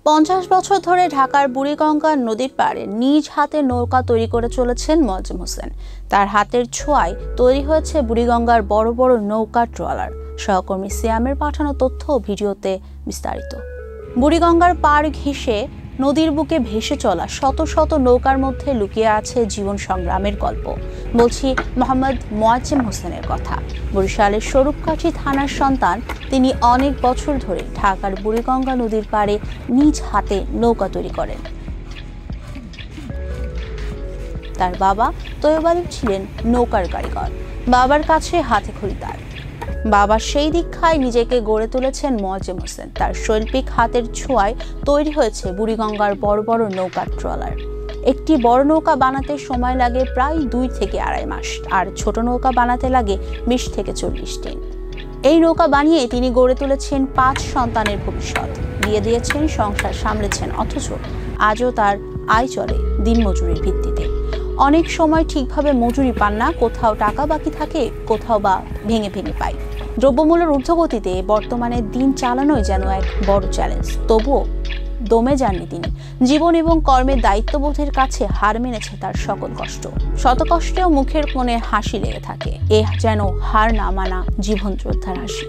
50 বছর ধরে ঢাকার বুড়িগঙ্গা নদীর পাড়ে নিজ হাতে নৌকা তৈরি করে চলেছেন মোয়াজ্জেম হোসেন। তার হাতের ছোঁয়ায় তৈরি হয়েছে বুড়িগঙ্গার বড় বড় নৌকা ট্রলার। সহকর্মী সিয়ামের পাঠানো তথ্য ও ভিডিওতে বিস্তারিত। বুড়িগঙ্গার পাড় ঘেঁষে নদীর বুকে ভেসে চলা শত শত নৌকার মধ্যে লুকিয়ে আছে জীবন সংগ্রামের গল্প। বলছি মোহাম্মদ মোয়াজ্জেম হোসেনের কথা। বরিশালের স্বরূপকাঠি থানার সন্তান তিনি। অনেক বছর ধরে ঢাকার বুড়িগঙ্গা নদীর পাড়ে নিজ হাতে নৌকা তৈরি করেন। তার বাবা তৈয়ব আলী ছিলেন নৌকার কারিগর, বাবার কাছে হাতে খড়িদার। বাবার সেই দীক্ষায় নিজেকে গড়ে তুলেছেন মোয়াজ্জেম হোসেন। তার শৈল্পিক হাতের ছোঁয়ায় তৈরি হয়েছে বুড়িগঙ্গার বড় বড় নৌকা ট্রলার। একটি বড় নৌকা বানাতে সময় লাগে প্রায় 2 থেকে 2.5 মাস, আর ছোট নৌকা বানাতে লাগে 20 থেকে 40 দিন। এই নৌকা বানিয়ে তিনি গড়ে তুলেছেন 5 সন্তানের ভবিষ্যৎ, বিয়ে দিয়েছেন, সংসার সামলেছেন, অথচ আজও তার আয় চলে দিনমজুরির ভিত্তিতে। অনেক সময় ঠিকভাবে মজুরি পান না, কোথাও টাকা বাকি থাকে, কোথাও বা ভেঙে ভেঙে পায়। দ্রব্যমূল্যের ঊর্ধ্বগতিতে বর্তমানে দিন চালানোই যেন এক বড় চ্যালেঞ্জ। তবুও দমে যাননি তিনি। জীবন এবং কর্মের দায়িত্ববোধের কাছে হার মেনেছে তার সকল কষ্ট। শত কষ্টেও মুখের কোণে হাসি লেগে থাকে। এ যেন হার না মানা জীবন যোদ্ধার হাসি।